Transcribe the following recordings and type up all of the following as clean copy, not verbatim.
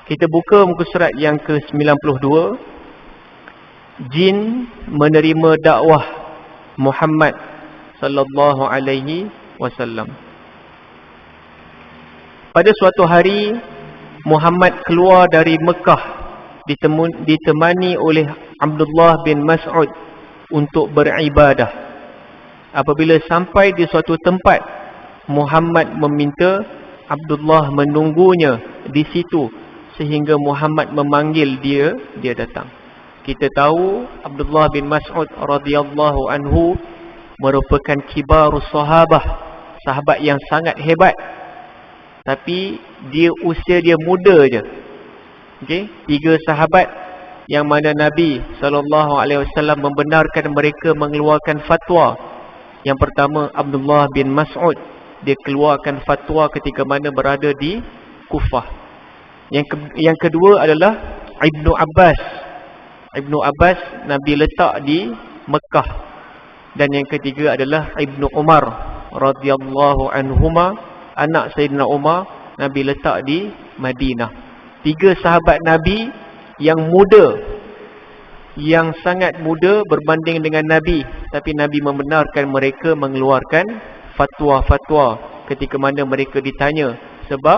Kita buka muka surat yang ke-92. Jin menerima dakwah Muhammad sallallahu alaihi wasallam. Pada suatu hari Muhammad keluar dari Mekah ditemani oleh Abdullah bin Mas'ud untuk beribadah. Apabila sampai di suatu tempat, Muhammad meminta Abdullah menunggunya di situ sehingga Muhammad memanggil dia datang. Kita tahu Abdullah bin Mas'ud radhiyallahu anhu merupakan kibarus sahabah, sahabat yang sangat hebat. Tapi usia dia muda je. Okey, 3 sahabat yang mana Nabi SAW membenarkan mereka mengeluarkan fatwa. Yang pertama Abdullah bin Mas'ud, dia keluarkan fatwa ketika mana berada di Kufah. Yang kedua adalah Ibnu Abbas. Ibnu Abbas Nabi letak di Mekah. Dan yang ketiga adalah Ibnu Umar radhiyallahu anhuma, anak Sayyidina Umar, Nabi letak di Madinah. 3 sahabat Nabi yang muda, yang sangat muda berbanding dengan Nabi, tapi Nabi membenarkan mereka mengeluarkan fatwa-fatwa ketika mana mereka ditanya, sebab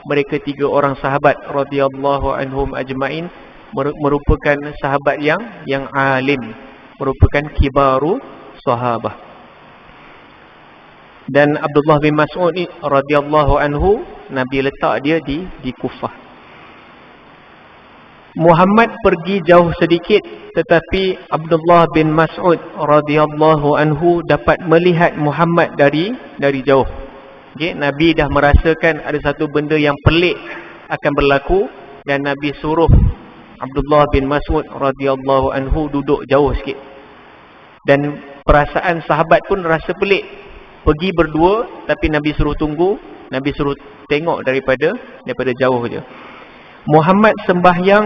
mereka 3 orang sahabat radhiyallahu anhum ajmain merupakan sahabat yang alim, merupakan kibaru sahabah. Dan Abdullah bin Mas'ud radhiyallahu anhu, Nabi letak dia di Kufah. Muhammad pergi jauh sedikit, tetapi Abdullah bin Mas'ud radhiyallahu anhu dapat melihat Muhammad dari jauh. Okay, Nabi dah merasakan ada satu benda yang pelik akan berlaku, dan Nabi suruh Abdullah bin Mas'ud radhiyallahu anhu duduk jauh sikit. Dan perasaan sahabat pun rasa pelik. Pergi berdua, tapi Nabi suruh tunggu, Nabi suruh tengok daripada jauh je. Muhammad sembahyang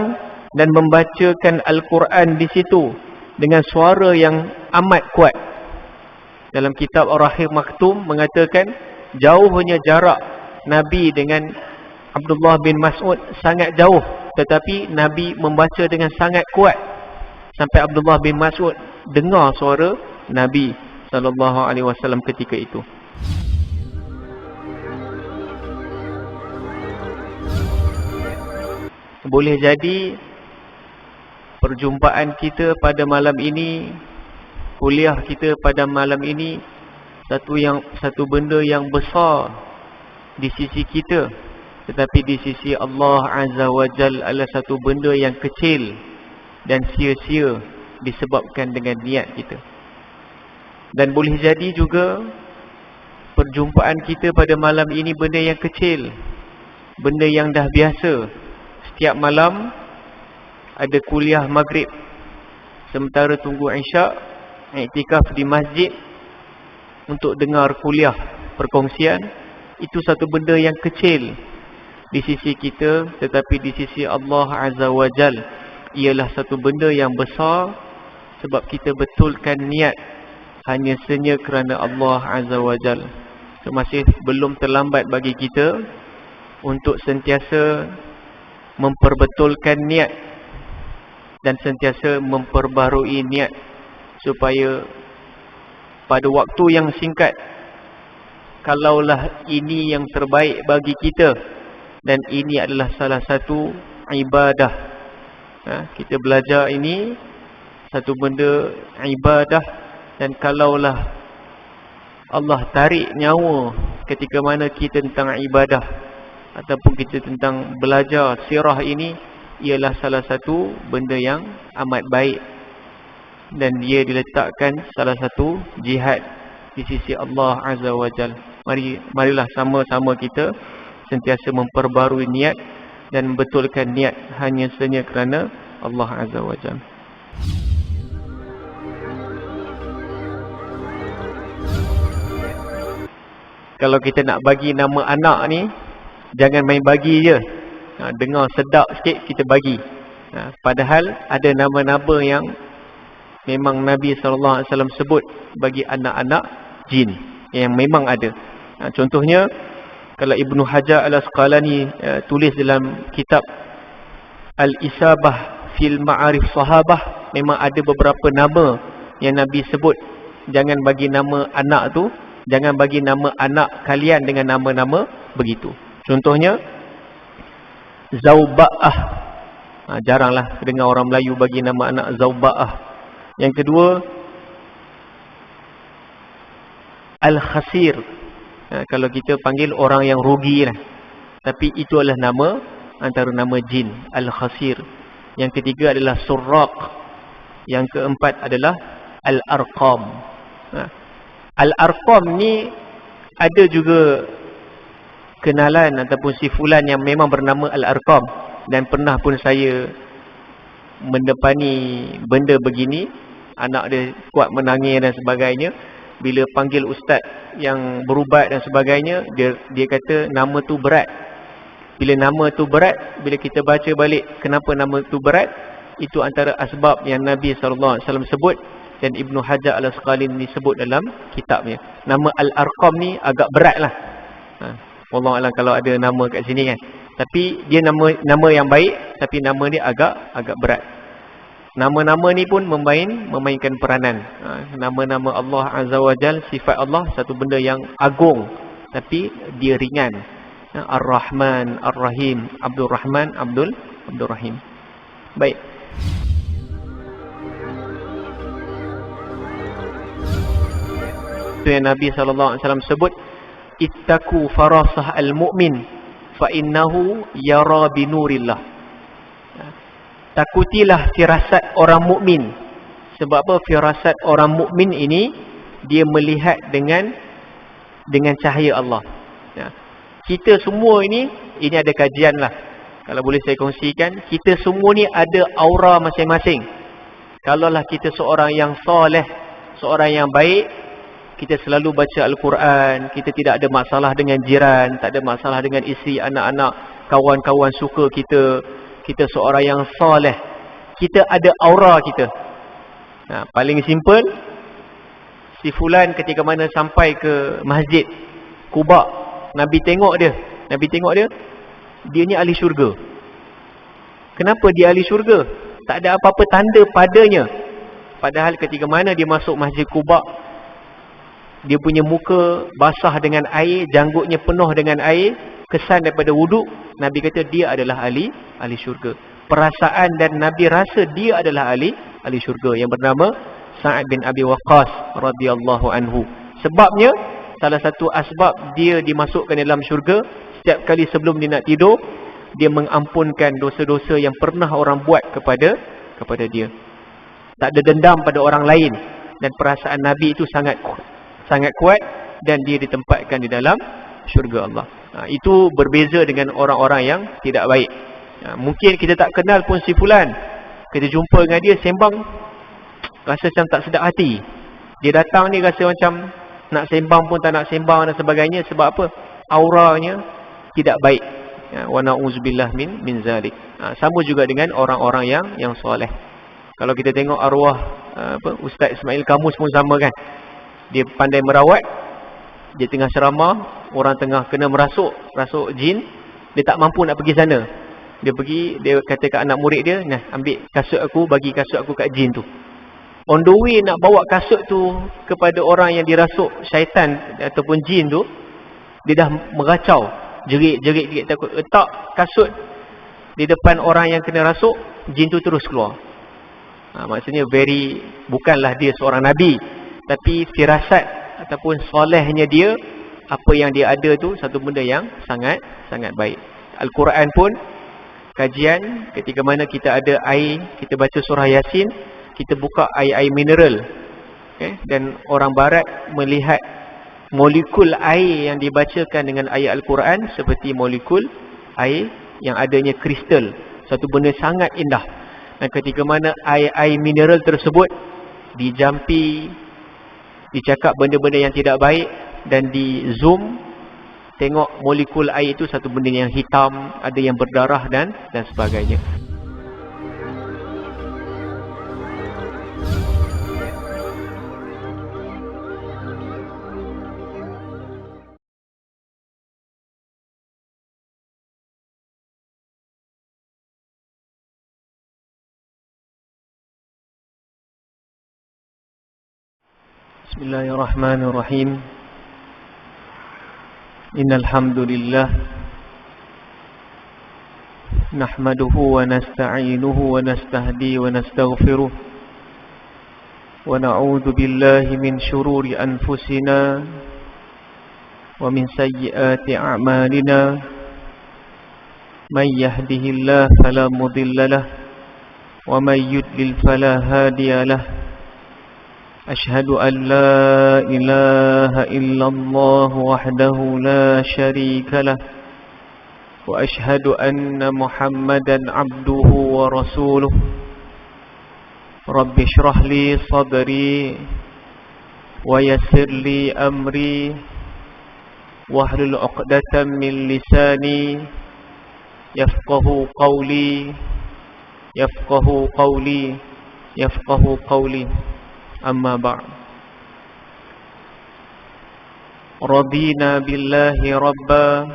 dan membacakan Al-Quran di situ dengan suara yang amat kuat. Dalam kitab Ar-Rahim Maktum mengatakan jauhnya jarak Nabi dengan Abdullah bin Mas'ud sangat jauh, tetapi Nabi membaca dengan sangat kuat sampai Abdullah bin Mas'ud dengar suara Nabi sallallahu alaihi wasallam ketika itu. Boleh jadi perjumpaan kita pada malam ini, kuliah kita pada malam ini, satu benda yang besar di sisi kita, tetapi di sisi Allah Azza wa Jal adalah satu benda yang kecil dan sia-sia disebabkan dengan niat kita. Dan boleh jadi juga perjumpaan kita pada malam ini benda yang kecil, benda yang dah biasa. Setiap malam ada kuliah maghrib, sementara tunggu Isyak, iktikaf di masjid untuk dengar kuliah perkongsian. Itu satu benda yang kecil di sisi kita, tetapi di sisi Allah Azza wa Jal ialah satu benda yang besar, sebab kita betulkan niat hanya senya kerana Allah Azza wa Jal. So, masih belum terlambat bagi kita untuk sentiasa memperbetulkan niat dan sentiasa memperbarui niat, supaya pada waktu yang singkat, kalaulah ini yang terbaik bagi kita dan ini adalah salah satu ibadah, kita belajar ini satu benda ibadah, dan kalaulah Allah tarik nyawa ketika mana kita tentang ibadah ataupun kita tentang belajar sirah ini, ialah salah satu benda yang amat baik, dan dia diletakkan salah satu jihad di sisi Allah Azza wa Jal. Marilah sama-sama kita sentiasa memperbarui niat dan membetulkan niat hanya senya kerana Allah Azza wa Jal. Kalau kita nak bagi nama anak ni, jangan main bagi je. Dengar sedap sikit kita bagi. Padahal ada nama-nama yang memang Nabi SAW sebut bagi anak-anak jin, yang memang ada. Contohnya, kalau Ibnu Hajar Al-Asqalani tulis dalam kitab Al-Isabah fil Ma'arif Sahabah, memang ada beberapa nama yang Nabi sebut. Jangan bagi nama anak tu, jangan bagi nama anak kalian dengan nama-nama begitu. Contohnya Zauba'ah. Jaranglah dengar orang Melayu bagi nama anak Zauba'ah. Yang kedua Al-Khasir. Kalau kita panggil orang yang rugi lah. Tapi itu adalah nama antara nama jin, Al-Khasir. Yang ketiga adalah Surraq. Yang keempat adalah Al-Arqam. Al-Arqam ni ada juga kenalan ataupun si fulan yang memang bernama Al-Arqam, dan pernah pun saya mendepani benda begini. Anak dia kuat menangis dan sebagainya. Bila panggil ustaz yang berubat dan sebagainya, dia kata nama tu berat. Bila nama tu berat, bila kita baca balik kenapa nama tu berat, itu antara asbab yang Nabi SAW sebut dan Ibnu Hajar Al-Asqalani disebut dalam kitabnya. Nama Al-Arqam ni agak berat lah. Wallahualam kalau ada nama kat sini kan. Tapi dia nama yang baik, tapi nama dia agak berat. Nama-nama ni pun memainkan peranan. Nama-nama Allah Azza wa Jal, sifat Allah, satu benda yang agung, tapi dia ringan. Ar-Rahman, Ar-Rahim, Abdul Rahman, Abdul Rahim. Baik. Itu yang Nabi SAW sebut, ittaku farasah al-mu'min fa innahu yara binurillah. Takutilah firasat orang mukmin. Sebab apa? Firasat orang mukmin ini dia melihat dengan cahaya Allah. Kita semua ini ada kajian lah. Kalau boleh saya kongsikan, kita semua ni ada aura masing-masing. Kalaulah kita seorang yang soleh, seorang yang baik, kita selalu baca Al-Quran, kita tidak ada masalah dengan jiran, tak ada masalah dengan isteri, anak-anak, kawan-kawan suka kita, kita seorang yang soleh, kita ada aura kita. Paling simple, si fulan ketika mana sampai ke Masjid Quba, Nabi tengok dia, dia ni ahli syurga. Kenapa dia ahli syurga? Tak ada apa-apa tanda padanya. Padahal ketika mana dia masuk Masjid Quba, dia punya muka basah dengan air, janggutnya penuh dengan air, kesan daripada wuduk. Nabi kata dia adalah ahli syurga. Perasaan dan Nabi rasa dia adalah ahli syurga, yang bernama Sa'ad bin Abi Waqqas radhiyallahu anhu. Sebabnya, salah satu asbab dia dimasukkan dalam syurga, setiap kali sebelum dia nak tidur, dia mengampunkan dosa-dosa yang pernah orang buat kepada dia. Tak ada dendam pada orang lain, dan perasaan Nabi itu sangat kuat, dan dia ditempatkan di dalam syurga Allah. Itu berbeza dengan orang-orang yang tidak baik. Mungkin kita tak kenal pun si fulan, kita jumpa dengan dia sembang, rasa macam tak sedap hati. Dia datang ni rasa macam nak sembang pun tak nak sembang dan sebagainya. Sebab apa? Auranya tidak baik. Wa na'udzubillah min zalik. Sama juga dengan orang-orang yang soleh. Kalau kita tengok arwah Ustaz Ismail Kamus pun sama kan. Dia pandai merawat. Dia tengah ceramah, orang tengah kena merasuk jin, dia tak mampu nak pergi sana. Dia pergi, dia kata kat anak murid dia, "Nah, ambil kasut aku, bagi kasut aku kat jin tu." On the way nak bawa kasut tu kepada orang yang dirasuk syaitan ataupun jin tu, dia dah meracau, jerit takut. Letak kasut di depan orang yang kena rasuk, jin tu terus keluar. Maksudnya bukanlah dia seorang Nabi, tapi firasat ataupun solehnya dia, apa yang dia ada tu satu benda yang sangat baik. Al-Quran pun kajian ketika mana kita ada air, kita baca surah Yasin, kita buka air mineral, dan orang barat melihat molekul air yang dibacakan dengan ayat Al-Quran seperti molekul air yang adanya kristal, satu benda sangat indah. Dan ketika mana air mineral tersebut dijampi, dicakap benda-benda yang tidak baik, dan di zoom tengok molekul air itu satu benda yang hitam, ada yang berdarah dan sebagainya. Bismillahirrahmanirrahim. Innal hamdalillah nahmaduhu wa nasta'inuhu wa nastahdi wa nastaghfiruh wa na'udzu billahi min shururi anfusina wa min sayyiati a'malina. Man yahdihillahu fala mudilla lahu wa man yudlil fala hadiya lahu. Ashhadu an la ilaha illallah wahdahu la syarika lah wa ashhadu anna Muhammadan abduhu wa rasuluh. Rabbi shrah li sadri wa yassir li amri wahlul 'uqdatam min lisani yafqahu qawli yafqahu qawli. Amma ba'd. Radina billahi rabba,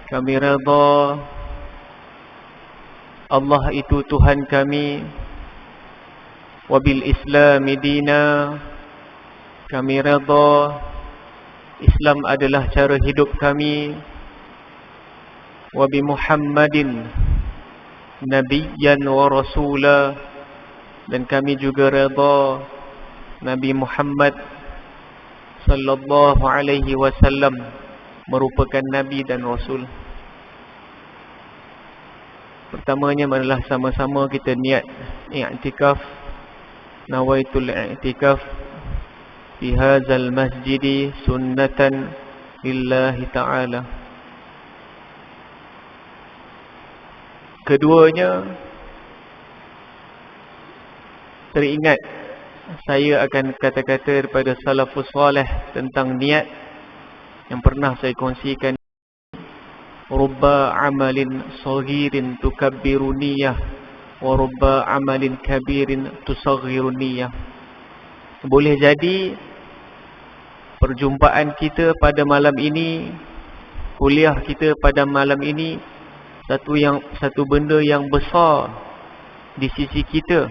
kami redha Allah itu Tuhan kami. Wabil islami dina, kami redha Islam adalah cara hidup kami. Wabi Muhammadin nabiyyan wa rasula, dan kami juga redha Nabi Muhammad sallallahu alaihi wasallam merupakan Nabi dan Rasul. Pertamanya adalah sama-sama kita niat i'tikaf. Nawaitul i'tikaf fi hadzal masjidi sunnatan lillahi ta'ala. Keduanya, teringat saya akan kata-kata daripada salafus salih tentang niat yang pernah saya kongsikan. Rubba amalin saghirin tukabbiru niyyah wa rubba amalin kabirin tusaghiru niyyah. Boleh jadi perjumpaan kita pada malam ini, kuliah kita pada malam ini, satu benda yang besar di sisi kita,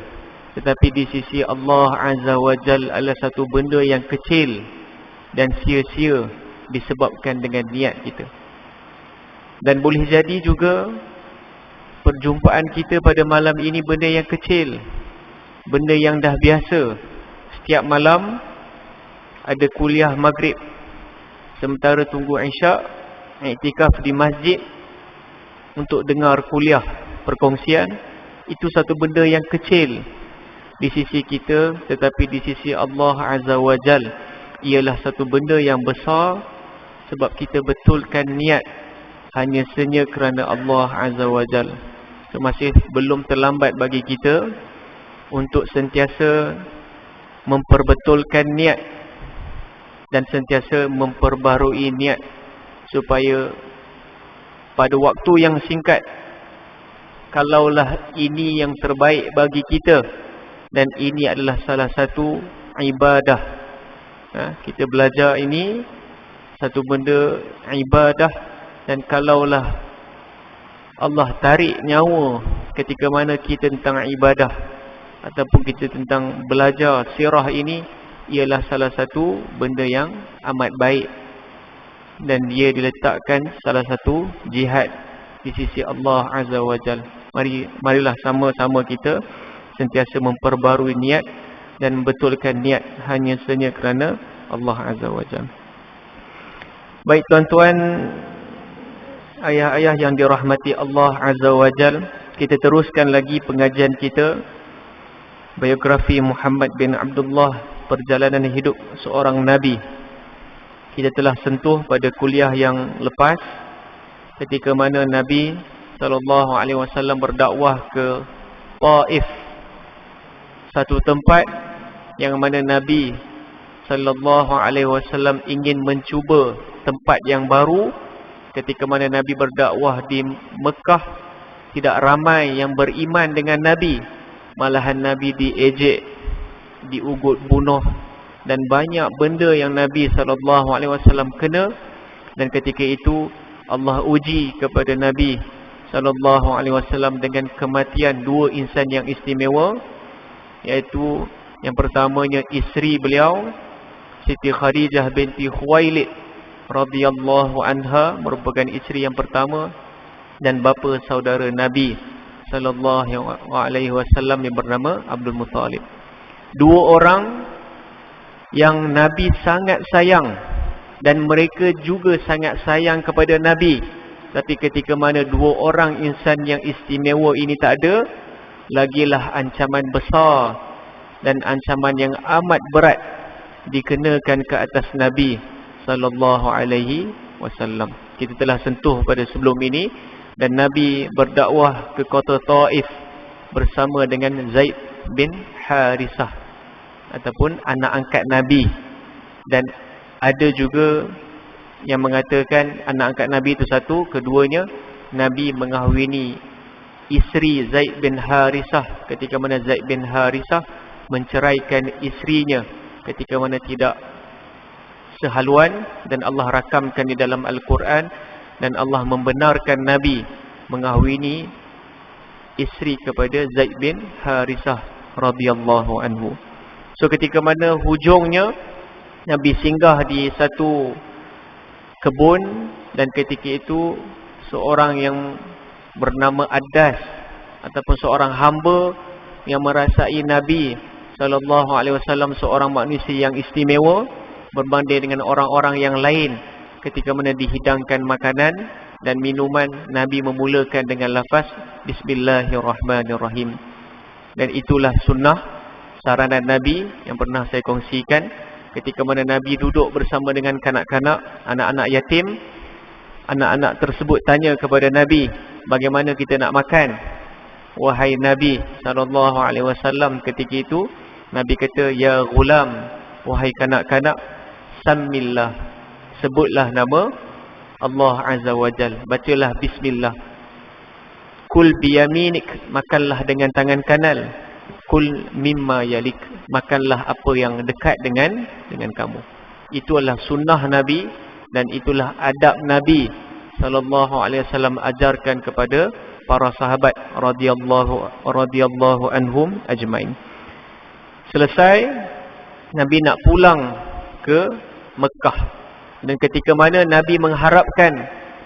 tetapi di sisi Allah Azza wa Jal adalah satu benda yang kecil dan sia-sia disebabkan dengan niat kita. Dan boleh jadi juga perjumpaan kita pada malam ini benda yang kecil, benda yang dah biasa. Setiap malam ada kuliah maghrib, sementara tunggu isyak, iktikaf di masjid untuk dengar kuliah perkongsian. Itu satu benda yang kecil di sisi kita, tetapi di sisi Allah Azza wa Jal ialah satu benda yang besar, sebab kita betulkan niat hanya senya kerana Allah Azza wa Jal. So, masih belum terlambat bagi kita untuk sentiasa memperbetulkan niat dan sentiasa memperbarui niat, supaya pada waktu yang singkat, kalaulah ini yang terbaik bagi kita, dan ini adalah salah satu ibadah. Kita belajar ini satu benda ibadah, dan kalaulah Allah tarik nyawa ketika mana kita tentang ibadah ataupun kita tentang belajar sirah ini, ialah salah satu benda yang amat baik, dan dia diletakkan salah satu jihad di sisi Allah Azza wa Jal. Marilah sama-sama kita sentiasa memperbarui niat dan membetulkan niat hanya senya kerana Allah Azza wa Jalla. Baik tuan-tuan, ayah-ayah yang dirahmati Allah Azza wa Jalla, kita teruskan lagi pengajian kita, biografi Muhammad bin Abdullah, perjalanan hidup seorang Nabi. Kita telah sentuh pada kuliah yang lepas ketika mana Nabi SAW berdakwah ke Taif, satu tempat yang mana Nabi SAW ingin mencuba tempat yang baru. Ketika mana Nabi berdakwah di Mekah, tidak ramai yang beriman dengan Nabi, malahan Nabi diejek, diugut bunuh, dan banyak benda yang Nabi SAW kena. Dan ketika itu Allah uji kepada Nabi SAW dengan kematian dua insan yang istimewa, iaitu yang pertamanya isteri beliau Siti Khadijah binti Khuwailid radhiyallahu anha merupakan isteri yang pertama dan bapa saudara Nabi sallallahu alaihi wasallam yang bernama Abdul Muttalib. Dua orang yang Nabi sangat sayang dan mereka juga sangat sayang kepada Nabi. Tapi ketika mana dua orang insan yang istimewa ini tak ada, lagilah ancaman besar dan ancaman yang amat berat dikenakan ke atas Nabi sallallahu alaihi wasallam. Kita telah sentuh pada sebelum ini, dan Nabi berdakwah ke kota Taif bersama dengan Zaid bin Harisah ataupun anak angkat Nabi. Dan ada juga yang mengatakan anak angkat Nabi itu satu, keduanya Nabi mengahwini isteri Zaid bin Harisah ketika mana Zaid bin Harisah menceraikan isterinya ketika mana tidak sehaluan, dan Allah rakamkan di dalam Al-Quran, dan Allah membenarkan Nabi mengahwini isteri kepada Zaid bin Harisah radhiyallahu anhu. So ketika mana hujungnya Nabi singgah di satu kebun, dan ketika itu seorang yang bernama Adas ataupun seorang hamba yang merasai Nabi sallallahu alaihi wasallam seorang manusia yang istimewa berbanding dengan orang-orang yang lain. Ketika mana dihidangkan makanan dan minuman, Nabi memulakan dengan lafaz Bismillahirrahmanirrahim. Dan itulah sunnah saranan Nabi yang pernah saya kongsikan. Ketika mana Nabi duduk bersama dengan kanak-kanak, anak-anak yatim, anak-anak tersebut tanya kepada Nabi, bagaimana kita nak makan? Wahai Nabi sallallahu alaihi wasallam, ketika itu Nabi kata, ya ghulam, wahai kanak-kanak, sammillah, sebutlah nama Allah Azza wa Jal, bacalah bismillah. Kul biyaminik, makanlah dengan tangan kanan. Kul mimma yalik, makanlah apa yang dekat dengan kamu. Itu adalah sunnah Nabi, dan itulah adab Nabi sallallahu alaihi wasallam ajarkan kepada para sahabat radhiyallahu anhum ajmain. Selesai, Nabi nak pulang ke Mekah, dan ketika mana Nabi mengharapkan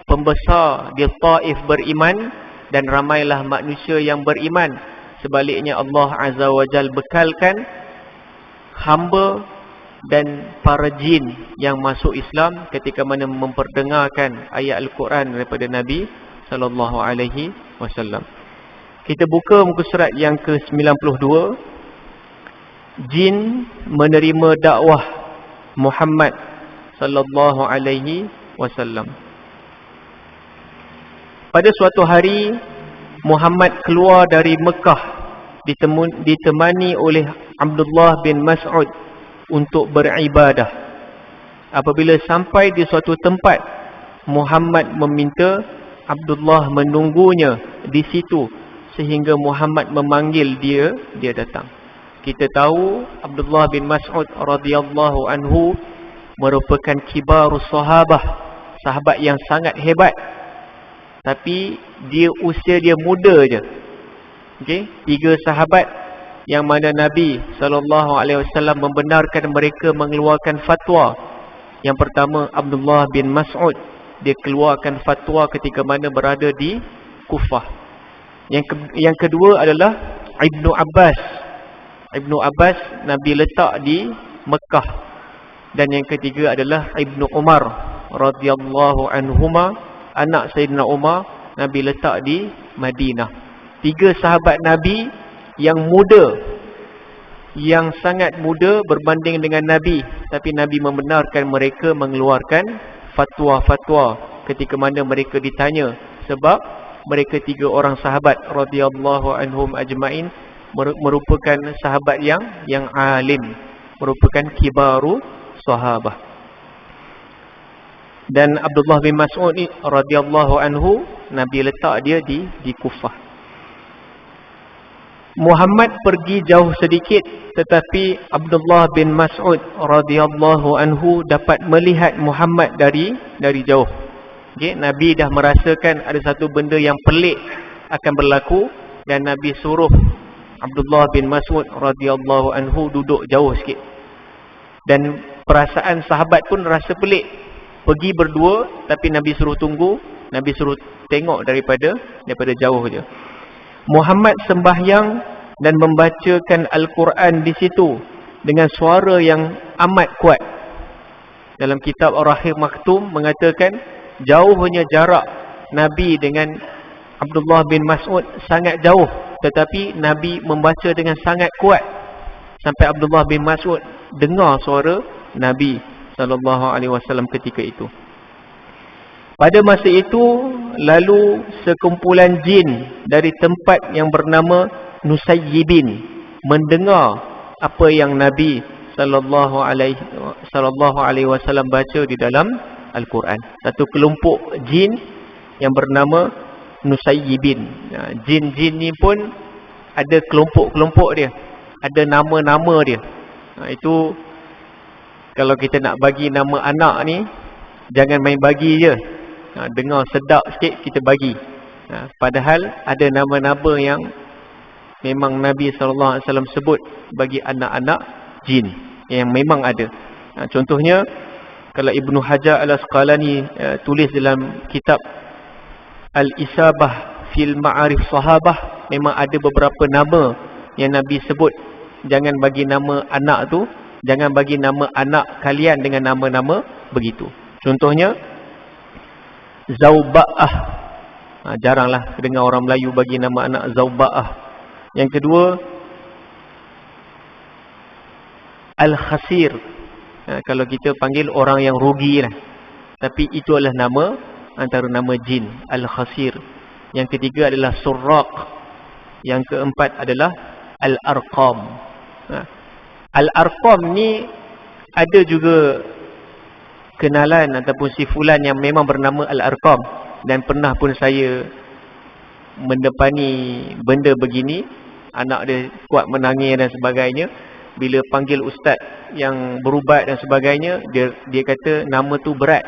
pembesar di Taif beriman dan ramailah manusia yang beriman, sebaliknya Allah Azza wa Jal bekalkan hamba dan para jin yang masuk Islam ketika mana memperdengarkan ayat Al-Quran daripada Nabi sallallahu alaihi wasallam. Kita buka muka surat yang ke-92. Jin menerima dakwah Muhammad sallallahu alaihi wasallam. Pada suatu hari Muhammad keluar dari Mekah ditemani oleh Abdullah bin Mas'ud untuk beribadah. Apabila sampai di suatu tempat, Muhammad meminta Abdullah menunggunya di situ sehingga Muhammad memanggil dia datang. Kita tahu Abdullah bin Mas'ud radhiyallahu anhu merupakan kibarus sahabah, sahabat yang sangat hebat. Tapi usia dia muda je. Okey, 3 sahabat yang mana Nabi sallallahu alaihi wasallam membenarkan mereka mengeluarkan fatwa. Yang pertama Abdullah bin Mas'ud, dia keluarkan fatwa ketika mana berada di Kufah. Yang kedua adalah Ibnu Abbas Nabi letak di Mekah. Dan yang ketiga adalah Ibnu Umar radhiyallahu anhuma, anak Sayyidina Umar, Nabi letak di Madinah. 3 sahabat Nabi yang muda, yang sangat muda berbanding dengan Nabi, tapi Nabi membenarkan mereka mengeluarkan fatwa-fatwa ketika mana mereka ditanya, sebab mereka 3 orang sahabat radhiyallahu anhum ajmain merupakan sahabat yang alim, merupakan kibaru sahabah. Dan Abdullah bin Mas'ud radhiyallahu anhu, Nabi letak dia di Kufah. Muhammad pergi jauh sedikit, tetapi Abdullah bin Mas'ud radhiyallahu anhu dapat melihat Muhammad dari jauh. Okay, Nabi dah merasakan ada satu benda yang pelik akan berlaku, dan Nabi suruh Abdullah bin Mas'ud radhiyallahu anhu duduk jauh sikit. Dan perasaan sahabat pun rasa pelik. Pergi berdua tapi Nabi suruh tunggu, Nabi suruh tengok daripada jauh je. Muhammad sembahyang dan membacakan Al-Quran di situ dengan suara yang amat kuat. Dalam kitab Ar-Rahim Maktum mengatakan jauhnya jarak Nabi dengan Abdullah bin Mas'ud sangat jauh, tetapi Nabi membaca dengan sangat kuat sampai Abdullah bin Mas'ud dengar suara Nabi SAW ketika itu. Pada masa itu, lalu sekumpulan jin dari tempat yang bernama Nusayyibin mendengar apa yang Nabi sallallahu alaihi wasallam baca di dalam Al-Quran. Satu kelompok jin yang bernama Nusayyibin. Jin-jin ni pun ada kelompok-kelompok dia, ada nama-nama dia. Itu kalau kita nak bagi nama anak ni, jangan main bagi je. Dengar sedap sikit kita bagi. Padahal ada nama-nama yang memang Nabi SAW sebut bagi anak-anak jin, yang memang ada. Contohnya, kalau Ibnu Hajar Al-Asqalani tulis dalam kitab Al-Isabah fil Ma'arif Sahabah, memang ada beberapa nama yang Nabi sebut. Jangan bagi nama anak tu, jangan bagi nama anak kalian dengan nama-nama begitu. Contohnya Zauba'ah. Jaranglah dengar orang Melayu bagi nama anak Zauba'ah. Yang kedua, Al-Khasir. Kalau kita panggil orang yang rugi lah. Tapi itu adalah nama, antara nama jin, Al-Khasir. Yang ketiga adalah Surraq. Yang keempat adalah Al-Arqam. Al-Arqam ni ada juga kenalan ataupun si fulan yang memang bernama Al-Arqam, dan pernah pun saya mendepani benda begini. Anak dia kuat menangis dan sebagainya. Bila panggil ustaz yang berubat dan sebagainya, dia kata nama tu berat.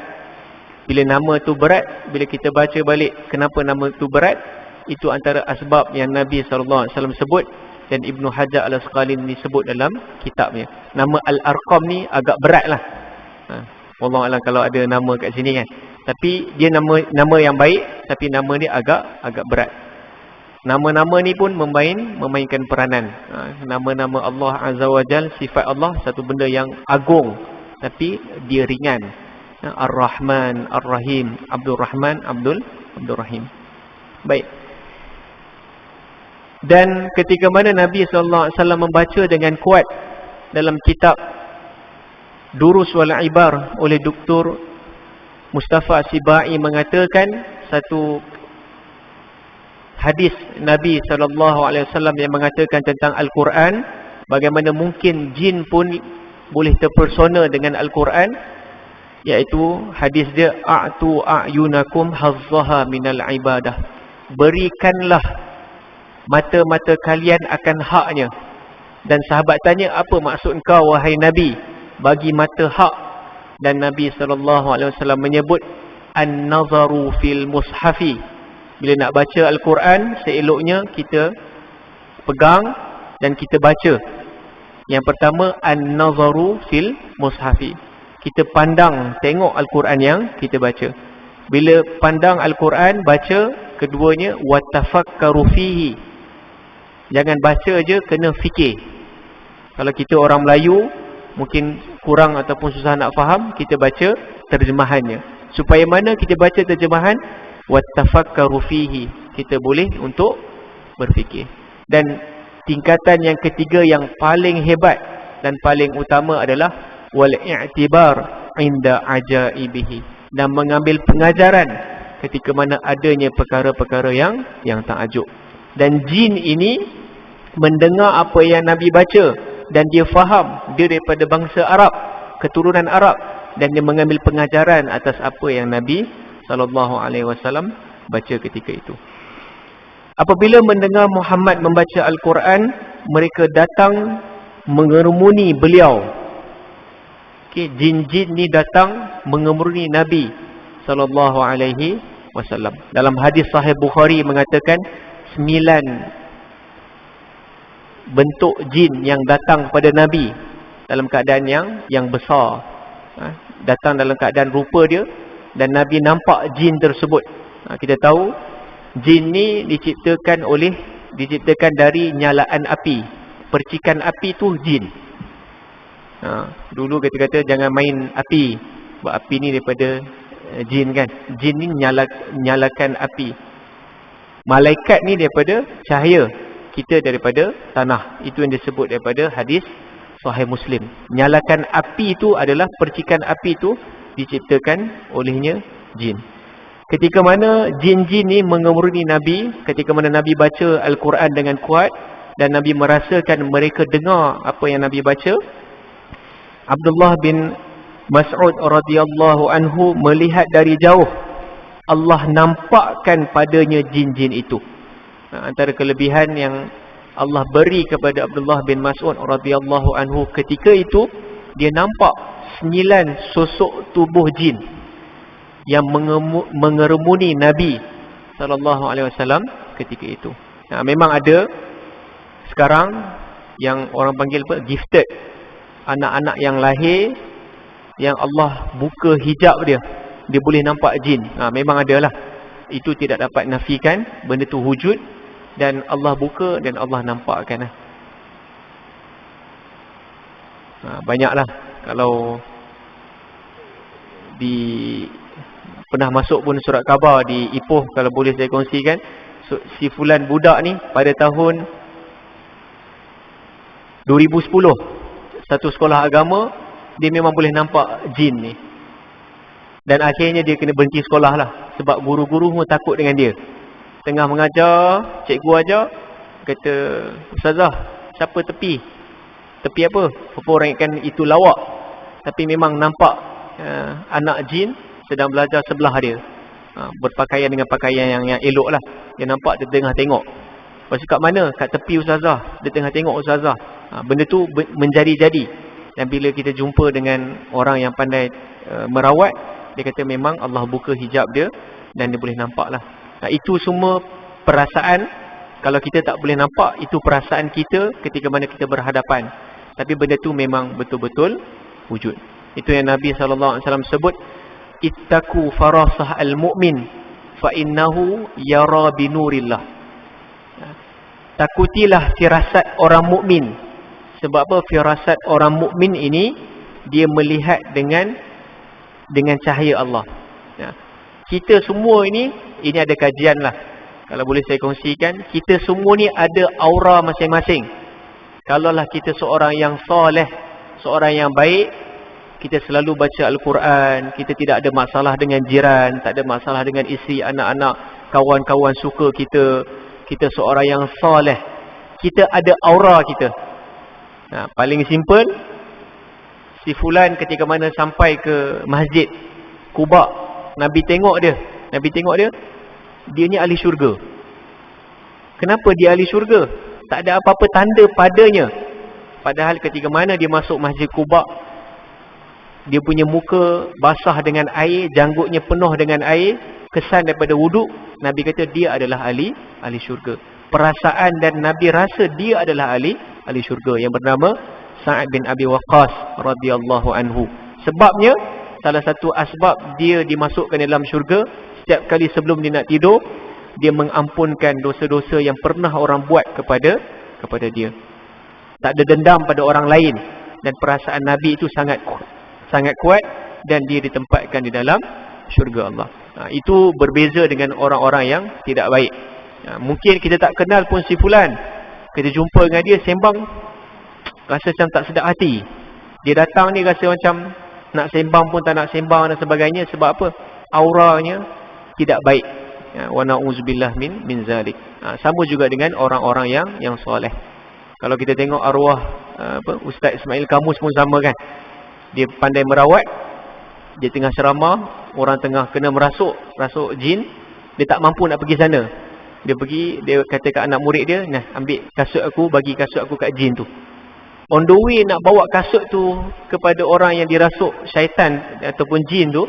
Bila nama tu berat, bila kita baca balik kenapa nama tu berat, itu antara asbab yang Nabi SAW sebut, dan Ibnu Hajar Al-Asqalani sebut dalam kitabnya. Nama Al-Arqam ni agak berat lah. Wallahualam kalau ada nama kat sini kan. Tapi dia nama yang baik, tapi nama dia agak berat. Nama-nama ni pun memainkan peranan. Nama-nama Allah Azza wa Jal, sifat Allah, satu benda yang agung, tapi dia ringan. Ar-Rahman, Ar-Rahim, Abdul Rahman, Abdul Rahim. Baik. Dan ketika mana Nabi SAW membaca dengan kuat dalam kitab Durus wal Ibar oleh Dr. Mustafa Sibai mengatakan satu hadis Nabi SAW yang mengatakan tentang Al-Quran, bagaimana mungkin jin pun boleh terpersona dengan Al-Quran, iaitu hadis dia, a'tu a'yunakum hazzaha minal ibadah. Berikanlah mata-mata kalian akan haknya. Dan sahabat tanya, apa maksud engkau wahai Nabi bagi mata hak? Dan Nabi SAW menyebut an-nazaru fil mushafi. Bila nak baca Al-Quran, seeloknya kita pegang dan kita baca. Yang pertama, an-nazaru fil mushafi. Kita pandang, tengok Al-Quran yang kita baca. Bila pandang Al-Quran, baca. Keduanya, watafakkaru fihi. Jangan baca je, kena fikir. Kalau kita orang Melayu, mungkin kurang ataupun susah nak faham, kita baca terjemahannya. Supaya mana kita baca terjemahan? Wattafakkaru fihi. Kita boleh untuk berfikir. Dan tingkatan yang ketiga yang paling hebat dan paling utama adalah wal i'tibar inda ajaibihi. Dan mengambil pengajaran ketika mana adanya perkara-perkara yang takjub. Dan jin ini mendengar apa yang Nabi baca, dan dia faham dia daripada bangsa Arab, keturunan Arab, dan dia mengambil pengajaran atas apa yang Nabi SAW baca ketika itu. Apabila mendengar Muhammad membaca Al-Quran, mereka datang mengerumuni beliau. Jin-jin ni datang mengerumuni Nabi SAW. Dalam hadis Sahih Bukhari mengatakan 9 bentuk jin yang datang pada Nabi dalam keadaan yang besar. Datang dalam keadaan rupa dia, dan Nabi nampak jin tersebut. Kita tahu jin ni diciptakan dari nyalaan api. Percikan api tu jin. Dulu kita kata jangan main api, sebab api ni daripada jin kan. Jin ni nyalakan api. Malaikat ni daripada cahaya, kita daripada tanah. Itu yang disebut daripada hadis Sahih Muslim. Nyalakan api itu adalah percikan api itu diciptakan olehnya jin. Ketika mana jin-jin ni mengemuruni Nabi, ketika mana Nabi baca Al-Quran dengan kuat dan Nabi merasakan mereka dengar apa yang Nabi baca, Abdullah bin Mas'ud radhiyallahu anhu melihat dari jauh Allah nampakkan padanya jin-jin itu. Antara kelebihan yang Allah beri kepada Abdullah bin Mas'ud radhiyallahu anhu ketika itu, dia nampak 9 sosok tubuh jin yang mengerumuni Nabi sallallahu alaihi wasallam ketika itu. Memang ada sekarang yang orang panggil apa, gifted, anak-anak yang lahir yang Allah buka hijab dia boleh nampak jin. Memang ada lah. Itu tidak dapat nafikan, benda tu wujud, dan Allah buka dan Allah nampakkan lah. Banyaklah. Kalau pernah masuk pun surat khabar di Ipoh, kalau boleh saya kongsikan, si fulan budak ni pada tahun 2010, satu sekolah agama, dia memang boleh nampak jin ni. Dan akhirnya dia kena berhenti sekolah lah, sebab guru-guru pun takut dengan dia. Tengah mengajar, cikgu ajar, kata, "Ustazah, siapa tepi? Tepi apa? Apa orang ikan itu lawak." Tapi memang nampak anak jin sedang belajar sebelah dia, berpakaian dengan pakaian yang elok lah. Dia nampak dia tengah tengok. Lepas tu kat mana? Kat tepi Ustazah. Dia tengah tengok Ustazah. Benda tu menjadi-jadi. Dan bila kita jumpa dengan orang yang pandai merawat, dia kata memang Allah buka hijab dia dan dia boleh nampak lah. Itu semua perasaan. Kalau kita tak boleh nampak, itu perasaan kita ketika mana kita berhadapan. Tapi benda tu memang betul-betul wujud. Itu yang Nabi SAW sebut, ittaqu farasah al-mu'min fa innahu yara binurillah. Takutilah firasat orang mukmin. Sebab apa? Firasat orang mukmin ini dia melihat dengan cahaya Allah. Kita semua ini ada kajian lah. Kalau boleh saya kongsikan, kita semua ni ada aura masing-masing. Kalaulah kita seorang yang soleh, seorang yang baik, kita selalu baca Al-Quran, kita tidak ada masalah dengan jiran, tak ada masalah dengan isteri, anak-anak, kawan-kawan suka kita, kita seorang yang soleh, kita ada aura kita. Paling simple, si fulan ketika mana sampai ke Masjid Quba, Nabi tengok dia, dia ni ahli syurga. Kenapa dia ahli syurga? Tak ada apa-apa tanda padanya. Padahal ketika mana dia masuk Masjid Quba, dia punya muka basah dengan air, janggutnya penuh dengan air, kesan daripada wuduk. Nabi kata dia adalah ahli syurga. Perasaan dan Nabi rasa dia adalah ahli syurga, yang bernama Sa'ad bin Abi Waqqas radhiyallahu anhu. Sebabnya, salah satu asbab dia dimasukkan dalam syurga, setiap kali sebelum dia nak tidur, dia mengampunkan dosa-dosa yang pernah orang buat kepada dia. Tak ada dendam pada orang lain, dan perasaan Nabi itu sangat kuat, dan dia ditempatkan di dalam syurga Allah. Itu berbeza dengan orang-orang yang tidak baik. Mungkin kita tak kenal pun si fulan, kita jumpa dengan dia sembang, rasa macam tak sedap hati. Dia datang ni rasa macam nak sembang pun tak nak sembang dan sebagainya. Sebab apa? Auranya tidak baik. Wa na'udzubillah min zalik. Sama juga dengan orang-orang yang soleh. Kalau kita tengok arwah Ustaz Ismail Kamus pun sama kan. Dia pandai merawat. Dia tengah ceramah, orang tengah kena merasuk jin, dia tak mampu nak pergi sana. Dia pergi, dia kata kat anak murid dia, "Nah, ambil kasut aku, bagi kasut aku kat jin tu." On the way nak bawa kasut tu kepada orang yang dirasuk syaitan ataupun jin tu,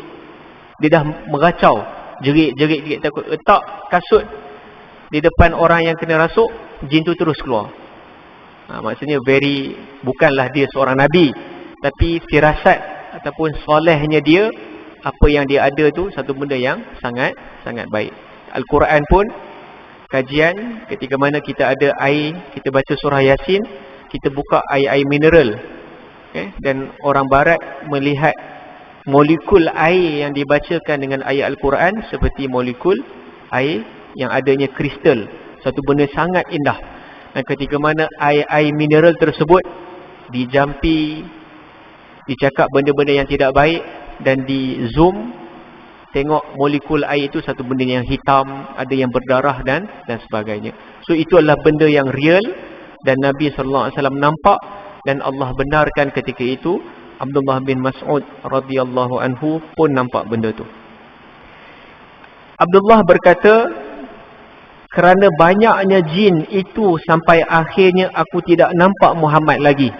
dia dah meracau, jerit takut. Letak kasut di depan orang yang kena rasuk, jin tu terus keluar. Maksudnya bukanlah dia seorang Nabi, Tapi firasat ataupun solehnya dia, apa yang dia ada tu satu benda yang sangat baik. Al-Quran pun, kajian ketika mana kita ada air, kita baca surah Yasin, kita buka air mineral, dan orang barat melihat molekul air yang dibacakan dengan ayat Al-Quran seperti molekul air yang adanya kristal, satu benda sangat indah. Dan ketika mana air mineral tersebut dijampi, dicakap benda-benda yang tidak baik, dan di zoom tengok molekul air itu satu benda yang hitam, ada yang berdarah dan sebagainya. So itu adalah benda yang real, dan Nabi SAW nampak, dan Allah benarkan ketika itu. Abdullah bin Mas'ud radhiyallahu anhu pun nampak benda tu. Abdullah berkata, kerana banyaknya jin itu sampai akhirnya aku tidak nampak Muhammad lagi.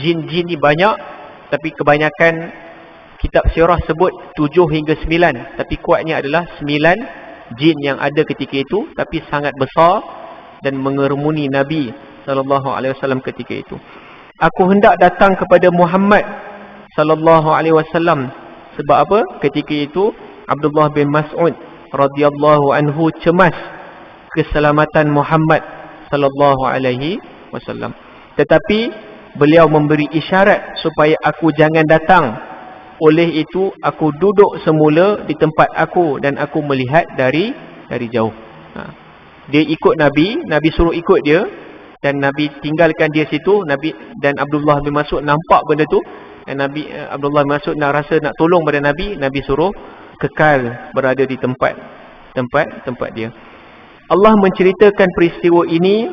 Jin-jin ni banyak, tapi kebanyakan kitab sirah sebut 7 hingga 9, tapi kuatnya adalah 9 jin yang ada ketika itu, tapi sangat besar dan mengerumuni Nabi SAW ketika itu. Aku hendak datang kepada Muhammad SAW. Sebab apa? Ketika itu Abdullah bin Mas'ud radhiyallahu anhu cemas keselamatan Muhammad SAW. Tetapi beliau memberi isyarat supaya aku jangan datang. Oleh itu aku duduk semula di tempat aku, dan aku melihat dari jauh. Dia ikut Nabi, Nabi suruh ikut dia, dan Nabi tinggalkan dia situ. Nabi dan Abdullah bin Mas'ud nampak benda tu, dan Abdullah bin Mas'ud nak tolong pada Nabi. Nabi suruh kekal berada di tempat dia. Allah menceritakan peristiwa ini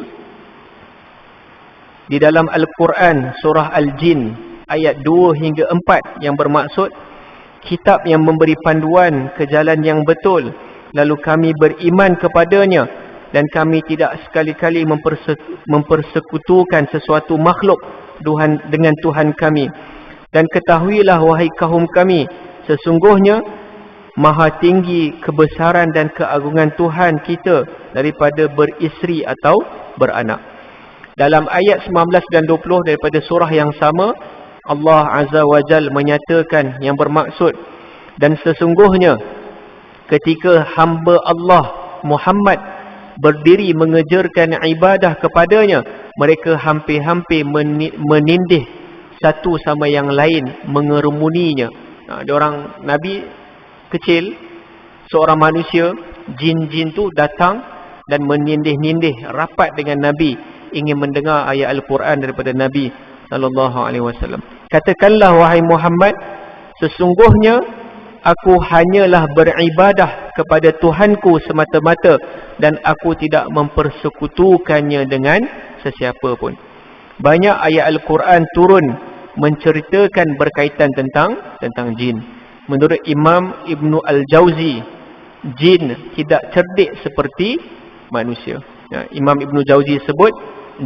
di dalam Al-Quran surah Al-Jin ayat 2 hingga 4, yang bermaksud kitab yang memberi panduan ke jalan yang betul, lalu kami beriman kepadanya, dan kami tidak sekali-kali mempersekutukan sesuatu makhluk dengan Tuhan kami. Dan ketahuilah wahai kaum kami, sesungguhnya maha tinggi kebesaran dan keagungan Tuhan kita daripada beristeri atau beranak. Dalam ayat 19 dan 20 daripada surah yang sama, Allah Azza wa Jal menyatakan yang bermaksud, dan sesungguhnya ketika hamba Allah Muhammad berdiri mengejarkan ibadah kepadanya, mereka hampir-hampir menindih satu sama yang lain, mengerumuninya. Ada orang Nabi kecil, seorang manusia, jin-jin tu datang dan menindih-nindih rapat dengan Nabi, ingin mendengar ayat Al-Quran daripada Nabi SAW. Katakanlah wahai Muhammad, sesungguhnya aku hanyalah beribadah kepada Tuhanku semata-mata, dan aku tidak mempersekutukannya dengan sesiapa pun. Banyak ayat Al-Quran turun menceritakan berkaitan tentang jin. Menurut Imam Ibnu Al-Jauzi, jin tidak cerdik seperti manusia. Imam Ibnu Jauzi sebut